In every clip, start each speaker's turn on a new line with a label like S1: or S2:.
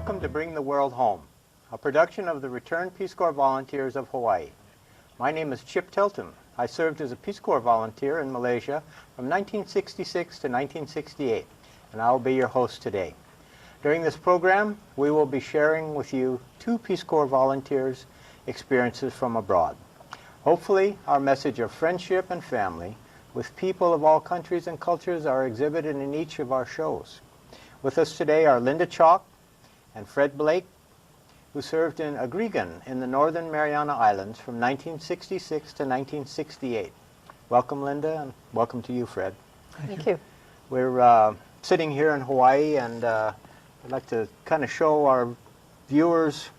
S1: Welcome to Bring the World Home, a production of the Returned Peace Corps Volunteers of Hawaii. My name is Chip Tilton. I served as a Peace Corps volunteer in Malaysia from 1966 to 1968, and I will be your host today. During this program, we will be sharing with you two Peace Corps volunteers' experiences from abroad. Hopefully, our message of friendship and family with people of all countries and cultures are exhibited in each of our shows. With us today are Linda Chalk and Fred Blake, who served in Agrigan in the Northern Mariana Islands from 1966 to 1968. Welcome, Linda, and welcome to you, Fred.
S2: Thank you.
S1: We're sitting here in Hawaii, and I'd like to kind of show our viewers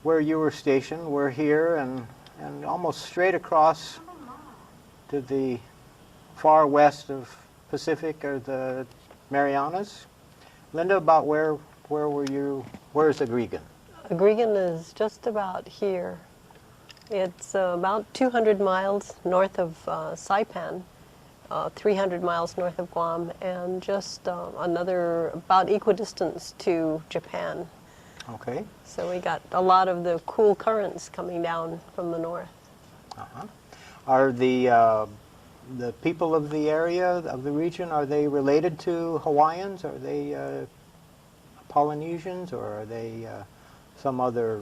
S1: where you were stationed. We're here and almost straight across to the far west of Pacific are the Marianas. Linda, about where were you? Where's Agrigan?
S2: Agrigan is just about here. It's about 200 miles north of Saipan, 300 miles north of Guam, and just another about equidistance to Japan.
S1: Okay.
S2: So we got a lot of the cool currents coming down from the north.
S1: Uh-huh. Are the people of the area, of the region, are they related to Hawaiians? Are they Polynesians, or are they some other...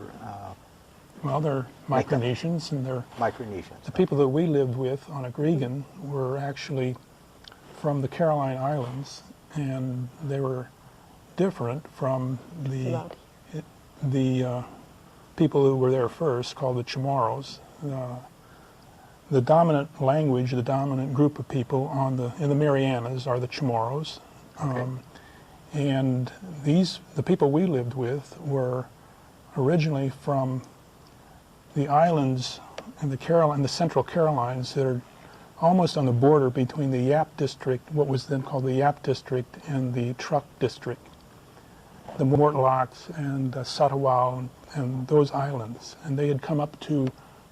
S3: Well, they're Micronesians, and they're...
S1: Micronesians.
S3: The people that we lived with on Agrigan were actually from the Caroline Islands, and they were different from the people who were there first, called the Chamorros. The dominant language, the dominant group of people in the Marianas are the Chamorros.
S1: Okay.
S3: And the people we lived with were originally from the islands in the Central Carolines that are almost on the border between the Yap District, what was then called the Yap District, and the Truk District. The Mortlocks and Satawal and those islands. And they had come up to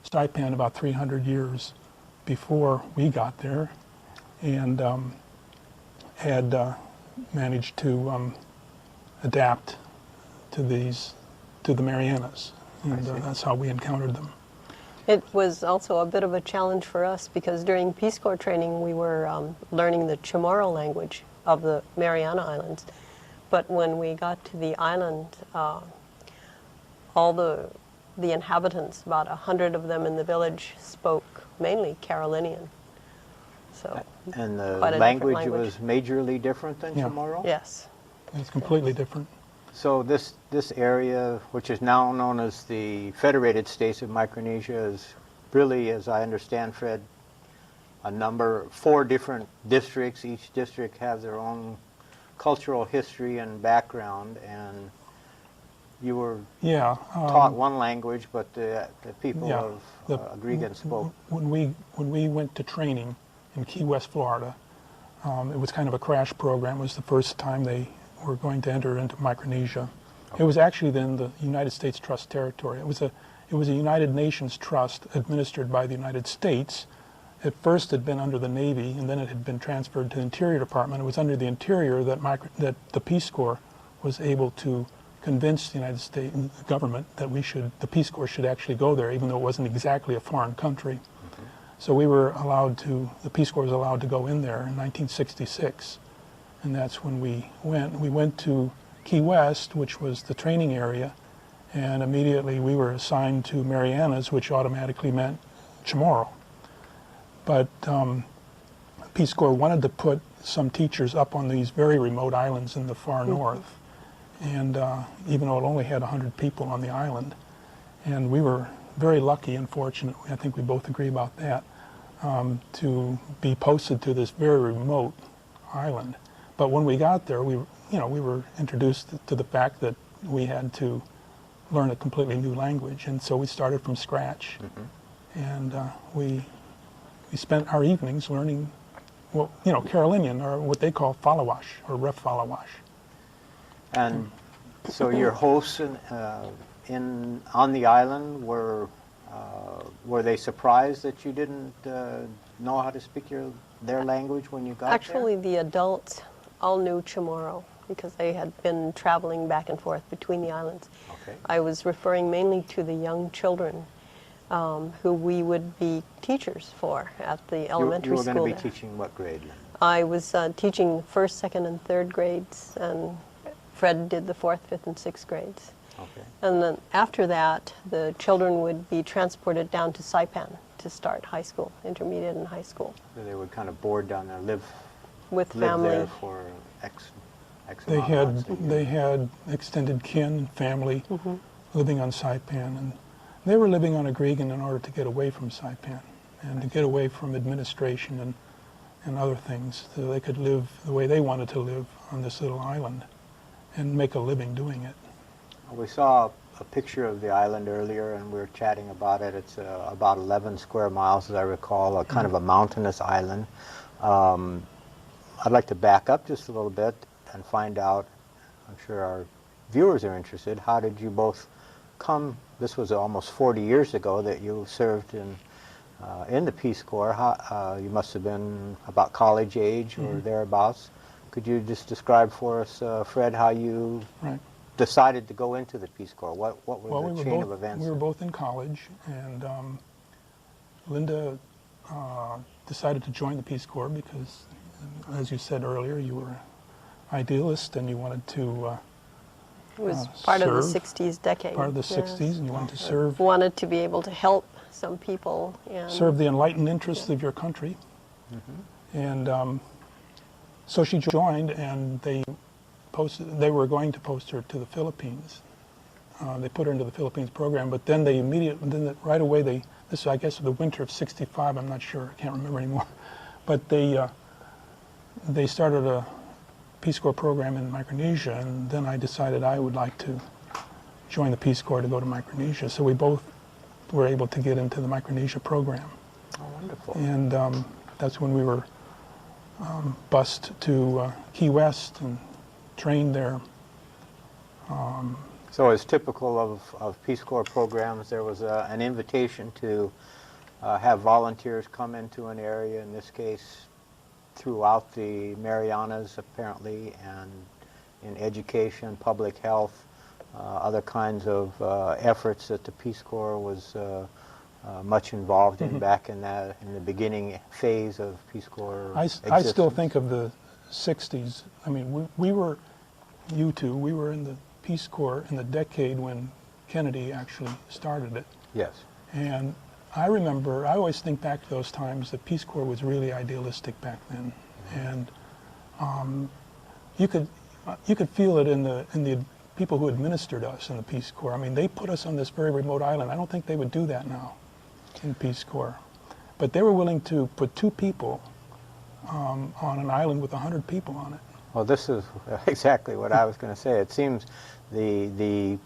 S3: Saipan about 300 years before we got there, and had managed to adapt to the Marianas, and that's how we encountered them.
S2: It was also a bit of a challenge for us because during Peace Corps training we were learning the Chamorro language of the Mariana Islands, but when we got to the island, all the inhabitants, about 100 of them in the village, spoke mainly Carolinian. So,
S1: and the language was majorly different than Chamorro?
S2: Yes.
S3: It's completely different.
S1: So this area, which is now known as the Federated States of Micronesia, is really, as I understand, Fred, 4 different districts. Each district has their own cultural history and background, and you were taught one language, but the people of Agrigan spoke.
S3: When we went to training in Key West, Florida, it was kind of a crash program. It was the first time they were going to enter into Micronesia. Okay. It was actually then the United States Trust territory. It was a United Nations trust administered by the United States. At first it had been under the Navy, and then it had been transferred to the Interior Department. It was under the Interior that the Peace Corps was able to convince the United States government that the Peace Corps should actually go there, even though it wasn't exactly a foreign country. Mm-hmm. So the Peace Corps was allowed to go in there in 1966, and that's when we went. We went to Key West, which was the training area, and immediately we were assigned to Marianas, which automatically meant Chamorro. But Peace Corps wanted to put some teachers up on these very remote islands in the far north. And even though it only had 100 people on the island, and we were very lucky and fortunate, I think we both agree about that, to be posted to this very remote island. But when we got there, we were introduced to the fact that we had to learn a completely new language, and so we started from scratch. Mm-hmm. And we spent our evenings learning, Carolinian, or what they call Falawash, or Ref Falawash.
S1: And so your hosts on the island were they surprised that you didn't know how to speak their language when you got there?
S2: Actually, the adults all knew Chamorro. because they had been traveling back and forth between the islands.
S1: Okay.
S2: I was referring mainly to the young children who we would be teachers for at the elementary
S1: You were
S2: school.
S1: going to be
S2: there.
S1: teaching what grade?
S2: I was teaching first, second, and third grades, and Fred did the fourth, fifth, and sixth grades.
S1: Okay.
S2: And then after that, the children would be transported down to Saipan to start high school, intermediate and high school,
S1: So they would kind of board down there, live
S2: with
S1: there
S2: family.
S1: for X
S3: They
S1: amount of
S3: had
S1: months a year.
S3: they had extended kin and family living on Saipan, and they were living on Agregan in order to get away from Saipan and to get away from administration and other things, so they could live the way they wanted to live on this little island and make a living doing it.
S1: We saw a picture of the island earlier, and we were chatting about it. It's about 11 square miles, as I recall, a kind of a mountainous island. I'd like to back up just a little bit and find out, I'm sure our viewers are interested, how did you both come, this was almost 40 years ago that you served in the Peace Corps. You must have been about college age or thereabouts. Could you just describe for us, Fred, how you
S3: Right.
S1: decided to go into the Peace Corps? What was
S3: Well,
S1: the
S3: we
S1: chain
S3: were
S1: of events?
S3: we were both in college, and Linda decided to join the Peace Corps because, as you said earlier, you were idealist and you wanted to
S2: It was part of the
S3: serve,
S2: 60s decade.
S3: part of the
S2: yes.
S3: 60s, and you wanted to serve
S2: Wanted to be able to help some people. And
S3: serve the enlightened interests of your country. And so she joined, and they were going to post her to the Philippines. They put her into the Philippines program, but then right away, this I guess the winter of '65, I'm not sure, I can't remember anymore, but they started a Peace Corps program in Micronesia, and then I decided I would like to join the Peace Corps to go to Micronesia. So we both were able to get into the Micronesia program.
S1: Oh, wonderful.
S3: And that's when we were bused to Key West and trained there.
S1: So as typical of Peace Corps programs, there was an invitation to have volunteers come into an area, in this case throughout the Marianas apparently, and in education, public health, other kinds of efforts that the Peace Corps was much involved in back in the beginning phase of Peace Corps
S3: I still
S1: existence.
S3: think of the 60s. I mean, we were, you two, we were in the Peace Corps in the decade when Kennedy actually started it.
S1: Yes.
S3: And I remember, I always think back to those times, the Peace Corps was really idealistic back then. And you could feel it in the people who administered us in the Peace Corps. I mean, they put us on this very remote island. I don't think they would do that now in Peace Corps. But they were willing to put 2 people on an island with 100 people on it.
S1: Well, this is exactly what I was going to say. It seems the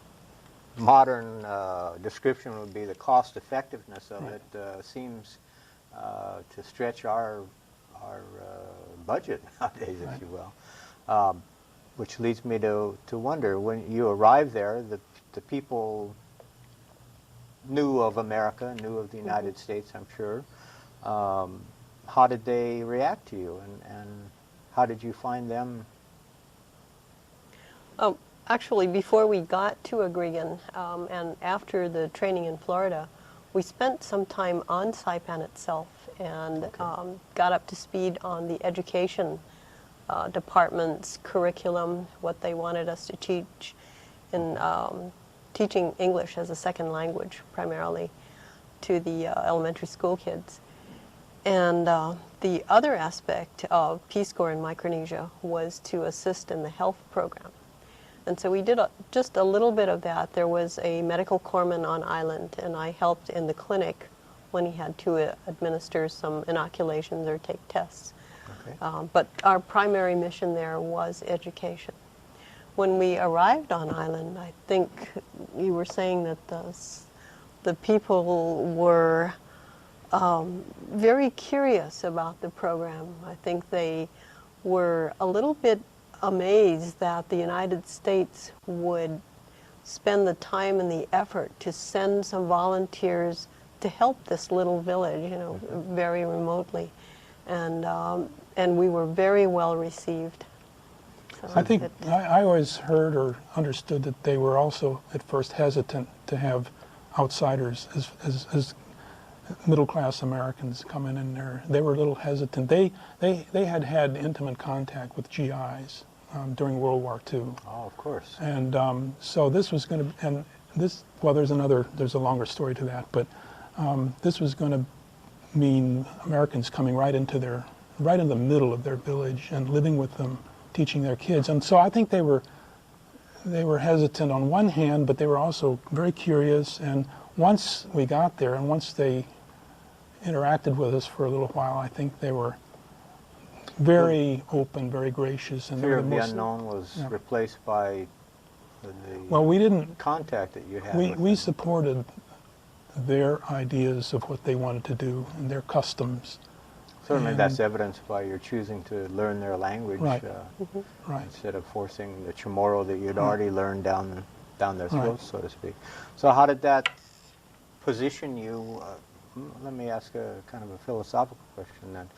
S1: modern description would be the cost effectiveness of it seems to stretch our budget nowadays, if you will. Which leads me to wonder, when you arrived there, the people knew of America, knew of the United States, I'm sure. How did they react to you, and how did you find them?
S2: Actually, before we got to Agregan and after the training in Florida, we spent some time on Saipan itself and got up to speed on the education department's curriculum, what they wanted us to teach in teaching English as a second language primarily to the elementary school kids. And the other aspect of Peace Corps in Micronesia was to assist in the health program. And so we did just a little bit of that. There was a medical corpsman on island, and I helped in the clinic when he had to administer some inoculations or take tests.
S1: Okay.
S2: But our primary mission there was education. When we arrived on island, I think you were saying that the people were very curious about the program. I think they were a little bit amazed that the United States would spend the time and the effort to send some volunteers to help this little village, very remotely. And we were very well received. So
S3: I think
S2: it-
S3: I always heard or understood that they were also at first hesitant to have outsiders as middle-class Americans coming in there. They were a little hesitant. They had intimate contact with GIs during World War II.
S1: Oh, of course.
S3: And so this was going to, and this, well, there's a longer story to that, but this was going to mean Americans coming right in the middle of their village and living with them, teaching their kids. And so I think they were hesitant on one hand, but they were also very curious. And once we got there, and once they interacted with us for a little while, I think they were very open, very gracious. And they
S1: Fear
S3: were
S1: of the
S3: most,
S1: unknown was
S3: yeah.
S1: replaced by the
S3: well, we didn't.
S1: contact that you had
S3: We
S1: with
S3: we
S1: them.
S3: supported their ideas of what they wanted to do and their customs.
S1: Certainly,
S3: and-
S1: that's evidenced by your choosing to learn their language
S3: Right. Right.
S1: instead of forcing the Chamorro that you'd already learned down their
S3: Right.
S1: throats, so to speak. So how did that position you? Let me ask a kind of a philosophical question then.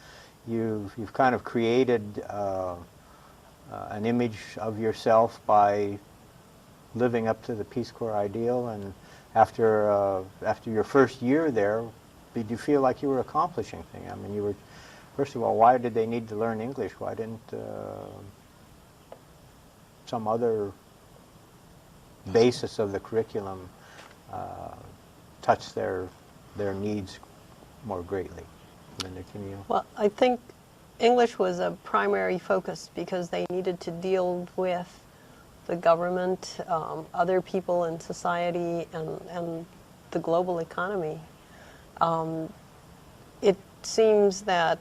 S1: You've kind of created an image of yourself by living up to the Peace Corps ideal, and after your first year there, did you feel like you were accomplishing things? I mean, you were, first of all, why did they need to learn English? Why didn't some other basis of the curriculum touch their needs more greatly? Linda, can you?
S2: Well, I think English was a primary focus because they needed to deal with the government, other people in society, and the global economy. It seems that,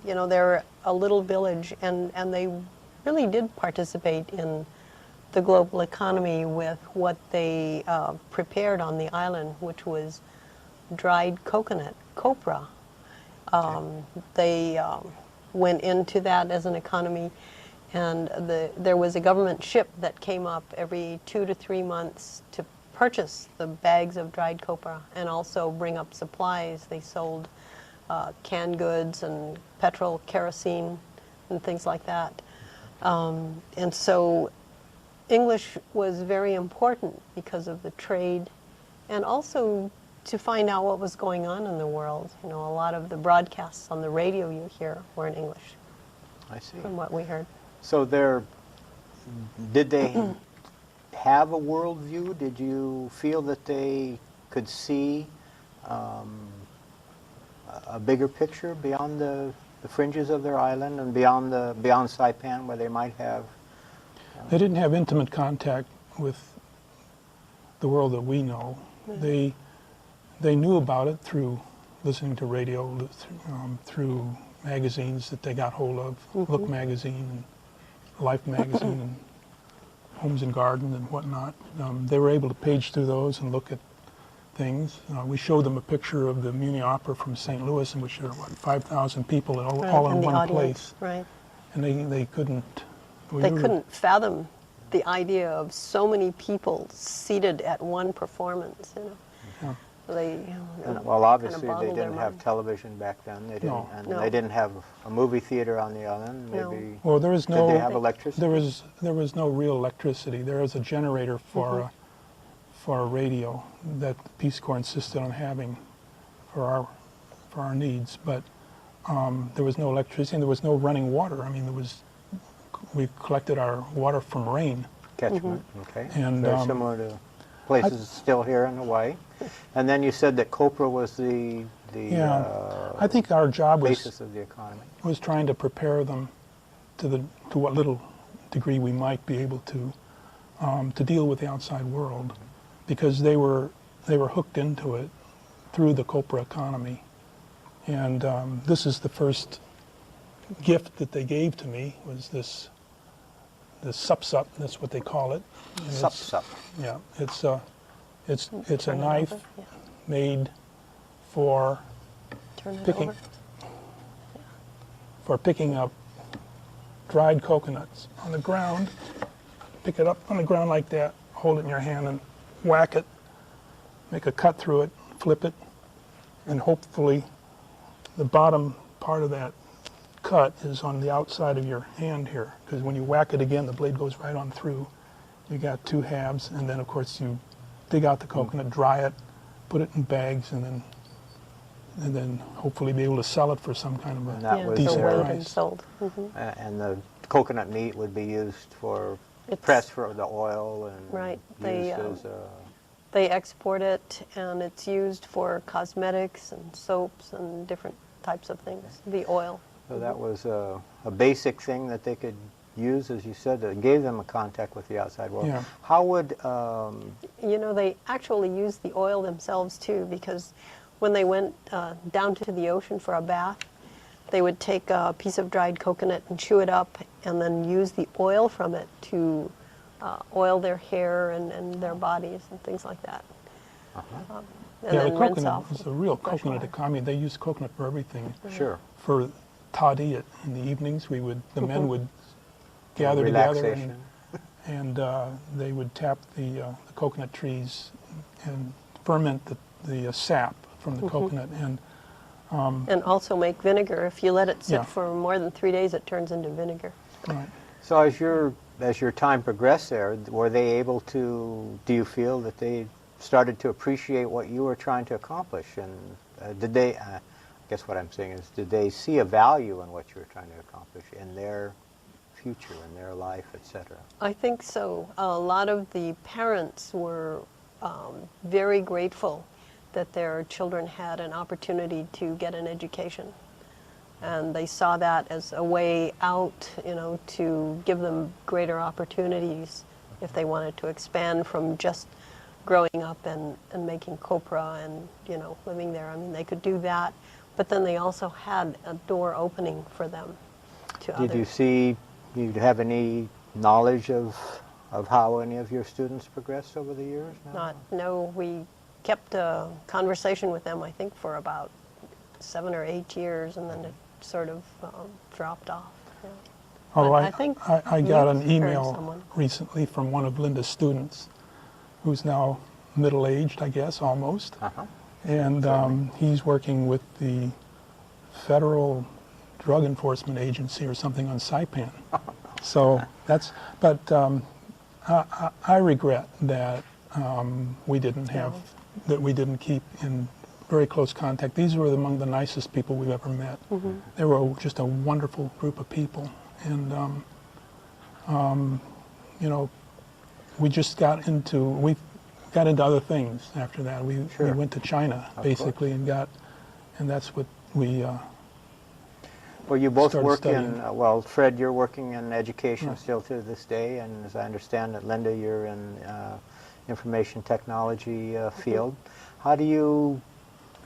S2: they're a little village, and they really did participate in the global economy with what they prepared on the island, which was dried coconut, copra. They went into that as an economy, and there was a government ship that came up every 2 to 3 months to purchase the bags of dried copra and also bring up supplies. They sold canned goods and petrol, kerosene, and things like that. And so English was very important because of the trade, and also to find out what was going on in the world. A lot of the broadcasts on the radio you hear were in English,
S1: I see.
S2: from what we heard.
S1: So did they have a worldview? Did you feel that they could see a bigger picture beyond the fringes of their island and beyond Saipan, where they might have?
S3: They didn't have intimate contact with the world that we know. They knew about it through listening to radio, through magazines that they got hold of, Look magazine and Life magazine and Homes and Garden and whatnot. They were able to page through those and look at things. We showed them a picture of the Muni Opera from St. Louis, in which there were 5,000 people all in
S2: the
S3: one
S2: audience,
S3: place.
S2: right.
S3: And they couldn't.
S2: They couldn't fathom the idea of so many people seated at one performance.
S3: Yeah.
S1: Well, obviously they
S2: boggled their
S1: didn't have
S2: mind.
S1: television back then. They didn't,
S3: No.
S1: and
S2: No.
S1: they didn't have a movie theater on the island.
S2: No.
S1: Maybe.
S3: Well, there was no.
S1: Did they have electricity?
S3: There was no real electricity. There was a generator for a radio that the Peace Corps insisted on having for our needs, but there was no electricity and there was no running water. I mean, we collected our water from rain.
S1: Catchment, okay.
S3: And,
S1: very similar to places still here in Hawaii. And then you said that copra was the
S3: I think our job
S1: basis of the economy.
S3: was trying to prepare them to what little degree we might be able to deal with the outside world, because they were hooked into it through the copra economy. And this is the first gift that they gave to me, was this sup-sup, that's what they call it. And
S1: Sup-sup.
S3: Yeah, it's a
S2: Turn it
S3: knife
S2: over, yeah.
S3: made for
S2: Turn it
S3: picking
S2: over.
S3: picking up dried coconuts on the ground. Pick it up on the ground like that, hold it in your hand and whack it, make a cut through it, flip it, and hopefully the bottom part of that cut is on the outside of your hand here, because when you whack it again, the blade goes right on through. You got two halves, and then of course you dig out the coconut, dry it, put it in bags, and then hopefully be able to sell it for some kind of
S1: And
S3: a
S1: that
S2: Yeah,
S1: was
S2: so
S3: decent
S1: their-
S2: weighed
S3: price.
S2: and sold.
S1: And the coconut meat would be used for
S2: It's-
S1: pressed for the oil and
S2: Right.
S1: used as
S2: They export it, and it's used for cosmetics and soaps and different types of things, the oil.
S1: so that was a basic thing that they could use, as you said, that gave them a contact with the outside world.
S3: Yeah.
S1: How would
S2: You know, they actually used the oil themselves too, because when they went down to the ocean for a bath, they would take a piece of dried coconut and chew it up, and then use the oil from it to oil their hair and their bodies and things like that. And
S3: Yeah, the
S2: then rinse
S3: coconut
S2: off
S3: is
S2: with
S3: a real
S2: fresh
S3: coconut
S2: water.
S3: economy. They use coconut for everything.
S1: sure
S3: For toddy in the evenings, the men would gather together
S1: relaxation?
S3: and they would tap the coconut trees and ferment the sap from the coconut. And
S2: And also make vinegar. If you let it sit
S3: Yeah.
S2: for more than 3 days, it turns into vinegar.
S3: right.
S1: So as your time progressed there, were they able to? Do you feel that they started to appreciate what you were trying to accomplish? And did they? I guess what I'm saying is, did they see a value in what you were trying to accomplish in their future, in their life, etc.?
S2: I think so. A lot of the parents were very grateful that their children had an opportunity to get an education. And they saw that as a way out, you know, to give them greater opportunities if they wanted to expand from just growing up and making copra and, you know, living there. I mean, they could do that, but then they also had a door opening for them to
S1: Did you
S2: others.
S1: see? Do you have any knowledge of how any of your students progressed over the years? Now?
S2: No, we kept a conversation with them, I think, for about 7 or 8 years, and then it sort of dropped off. Yeah.
S3: Although
S2: I think
S3: I got
S2: you've
S3: an
S2: heard
S3: email
S2: someone.
S3: recently from one of Linda's students, who's now middle-aged, I guess, almost.
S1: Uh-huh.
S3: And he's working with the Federal Drug Enforcement Agency or something on Saipan. So that's, but I regret that we didn't have, that we didn't keep in very close contact. These were among the nicest people we've ever met. They were just a wonderful group of people. And, you know, we just got into other things after that. We
S1: Sure.
S3: went to China,
S1: Of
S3: basically, and that's what we,
S1: Well, you both
S3: started
S1: work
S3: studying.
S1: in, well, Fred, you're working in education
S3: Right.
S1: still to this day, and as I understand it, Linda, you're in information technology field. How do you,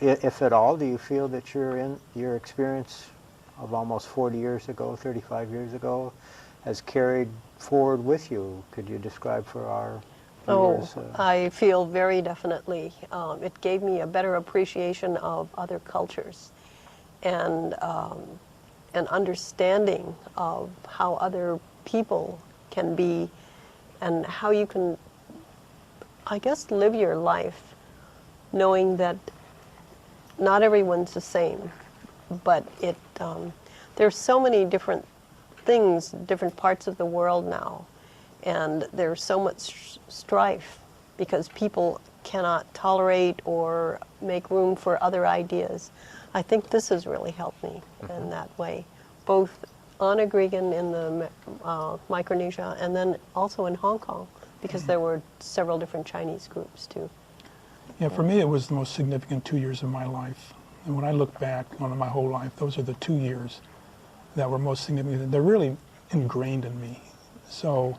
S1: if at all, do you feel that your experience of almost 40 years ago, 35 years ago, has carried forward with you? Could you describe for our viewers?
S2: I feel very definitely. It gave me a better appreciation of other cultures and an understanding of how other people can be and how you can, I guess, live your life knowing that not everyone's the same, but there's so many different things, different parts of the world now, and there's so much strife because people cannot tolerate or make room for other ideas. I think this has really helped me in that way, both on Agrigan in the Micronesia and then also in Hong Kong, because there were several different Chinese groups too.
S3: yeah, for me it was the most significant 2 years of my life. And when I look back on my whole life, those are the 2 years that were most significant. They're really ingrained in me. So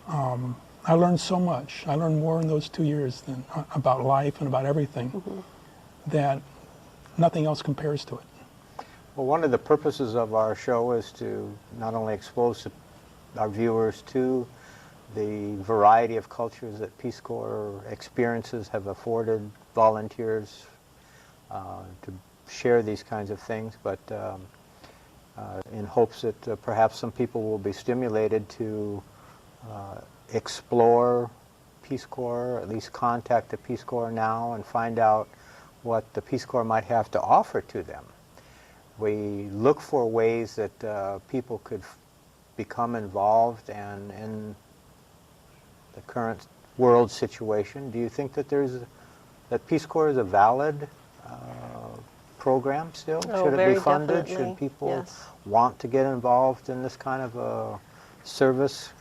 S3: I learned so much. I learned more in those 2 years than about life and about everything that nothing else compares to it.
S1: Well, one of the purposes of our show is to not only expose our viewers to the variety of cultures that Peace Corps experiences have afforded volunteers to share these kinds of things, but in hopes that perhaps some people will be stimulated to explore Peace Corps, or at least contact the Peace Corps now and find out what the Peace Corps might have to offer to them. we look for ways that people could become involved, and in the current world situation, do you think that that Peace Corps is a valid program still?
S2: Oh,
S1: Should it
S2: very
S1: be funded?
S2: definitely,
S1: Should people
S2: yes.
S1: want to get involved in this kind of service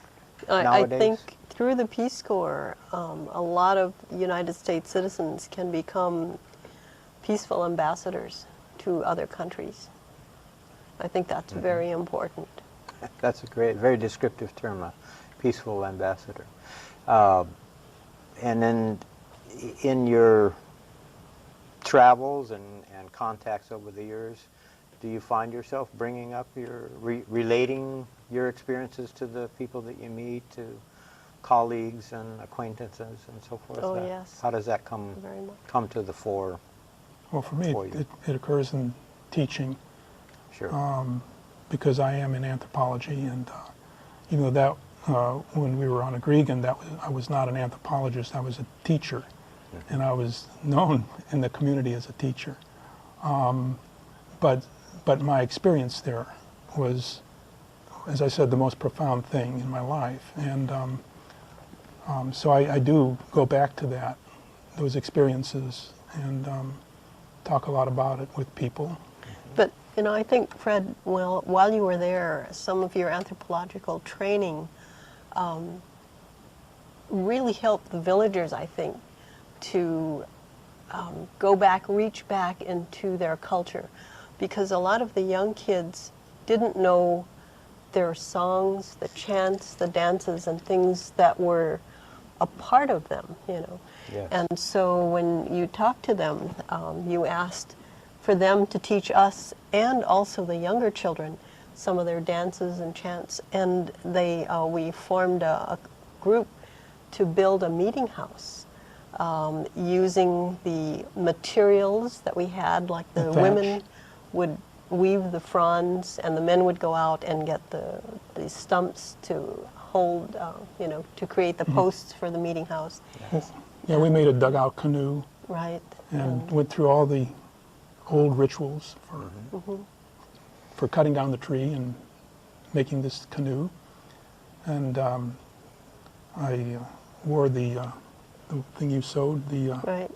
S2: I
S1: nowadays?
S2: think through the Peace Corps, a lot of United States citizens can become peaceful ambassadors to other countries. I think that's very important.
S1: That's a very descriptive term, a peaceful ambassador. And then in your travels and contacts over the years, do you find yourself bringing up relating your experiences to the people that you meet, to colleagues and acquaintances and so forth?
S2: Oh, yes.
S1: How does that come
S2: Very much.
S1: to the fore?
S3: Well, for me,
S1: For you.
S3: it occurs in teaching.
S1: Sure.
S3: Because I am in anthropology, and even though that when we were on Agregan, I was not an anthropologist, I was a teacher, and I was known in the community as a teacher. But my experience there was, as I said, the most profound thing in my life, and so I do go back to those experiences, and talk a lot about it with people.
S2: But, you know, I think, Fred, well, while you were there, some of your anthropological training really helped the villagers, I think, to reach back into their culture. Because a lot of the young kids didn't know their songs, the chants, the dances, and things that were a part of them, you know.
S1: Yes.
S2: And so when you talked to them, you asked for them to teach us and also the younger children some of their dances and chants. And we formed a group to build a meeting house using the materials that we had, like the
S3: thatch.
S2: women would weave the fronds and the men would go out and get the stumps to hold, you know, to create the posts for the meeting house.
S3: Yeah, we made a dugout canoe
S2: Right.
S3: and went through all the old rituals for cutting down the tree and making this canoe. And I wore the thing you sewed, the
S2: Right.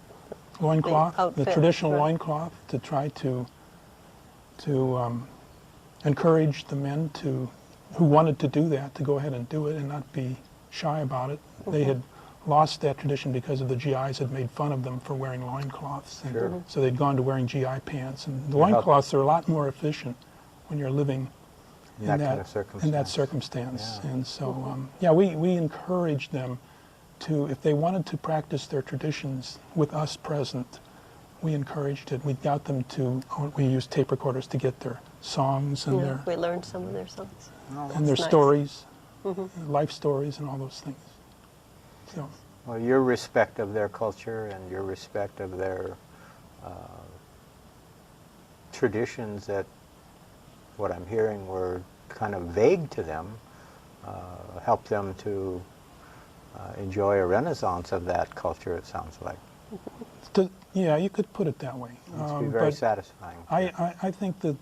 S3: loincloth,
S2: The outfit,
S3: the traditional
S2: right.
S3: loincloth, to try to encourage the men who wanted to do that to go ahead and do it and not be shy about it. They had lost that tradition because of the GIs had made fun of them for wearing loincloths. And
S1: Sure.
S3: so they'd gone to wearing GI pants. And the
S1: Yeah.
S3: loincloths are a lot more efficient when you're living
S1: In that kind of circumstance.
S3: in that circumstance.
S1: Yeah.
S3: And so, we encouraged them to, if they wanted to practice their traditions with us present, we encouraged it. We got them to, we used tape recorders to get their songs and
S2: Yeah, we learned some of their songs.
S1: Oh,
S3: their
S2: That's nice.
S3: stories, life stories and all those things. So,
S1: well, your respect of their culture and your respect of their traditions that, what I'm hearing, were kind of vague to them, helped them to enjoy a renaissance of that culture, it sounds like.
S3: yeah, you could put it that way.
S1: It must be very
S3: But
S1: satisfying.
S3: I think that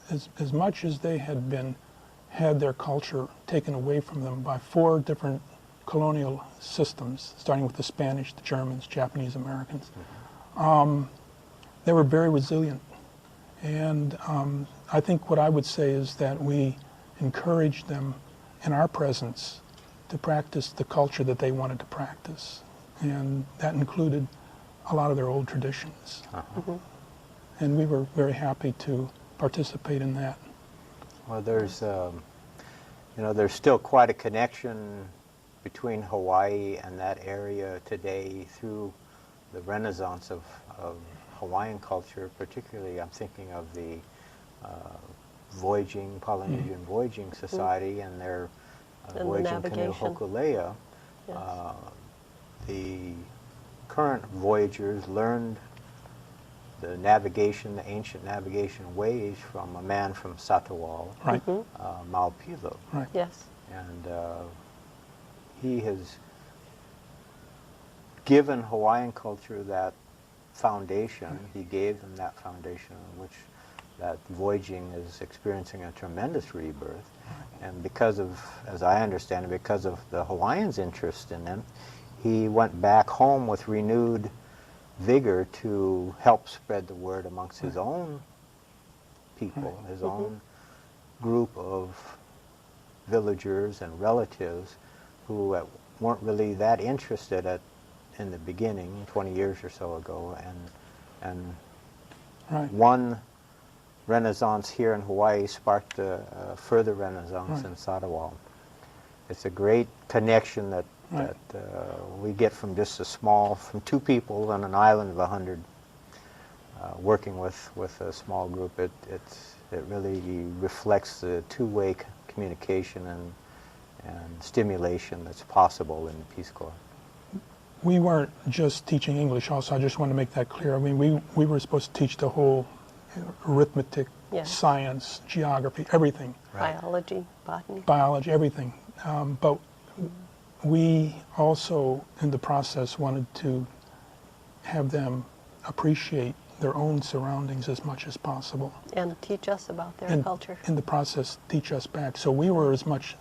S3: as much as they had their culture taken away from them by 4 different colonial systems, starting with the Spanish, the Germans, Japanese, Americans, they were very resilient. And I think what I would say is that we encouraged them in our presence to practice the culture that they wanted to practice. And that included a lot of their old traditions. And we were very happy to participate in that.
S1: Well, there's still quite a connection between Hawaii and that area today through the renaissance of Hawaiian culture. Particularly, I'm thinking of the Polynesian Voyaging Society and their
S2: And the
S1: voyaging canoe
S2: navigation.
S1: Hokulea.
S2: Yes.
S1: The current voyagers learned the navigation, the ancient navigation ways from a man from Satawal,
S3: Right.
S1: Maupilo.
S3: Right.
S2: Yes.
S1: And he has given Hawaiian culture that foundation. He gave them that foundation on which that voyaging is experiencing a tremendous rebirth. And because of, as I understand it, because of the Hawaiians' interest in them, he went back home with renewed vigor to help spread the word amongst his own people, his own group of villagers and relatives who weren't really that interested in the beginning, 20 years or so ago, and one renaissance here in Hawaii sparked a further renaissance in Sadawal. It's a great connection that we get from just from two people on an island of 100, working with a small group. It really reflects the two-way communication and stimulation that's possible in the Peace Corps.
S3: We weren't just teaching English also. I just want to make that clear. I mean, we were supposed to teach the whole arithmetic, science, geography, everything.
S2: Biology, botany.
S3: Biology, everything. But we also, in the process, wanted to have them appreciate their own surroundings as much as possible.
S2: And teach us about their culture.
S3: In the process, teach us back. So we were as much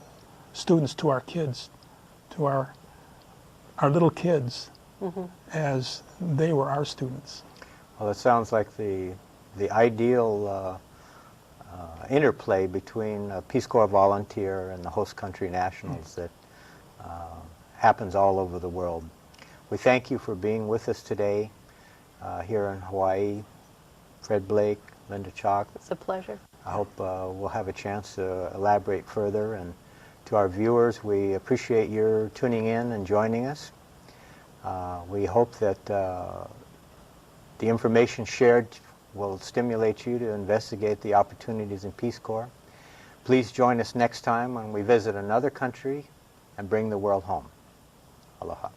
S3: students to our kids, to our little kids, as they were our students.
S1: Well, it sounds like the ideal interplay between a Peace Corps volunteer and the host country nationals that happens all over the world. We thank you for being with us today here in Hawaii. Fred Blake, Linda Chalk.
S2: It's a pleasure.
S1: I hope we'll have a chance to elaborate further. And to our viewers, we appreciate your tuning in and joining us. We hope that the information shared will stimulate you to investigate the opportunities in Peace Corps. Please join us next time when we visit another country and bring the world home. Aloha.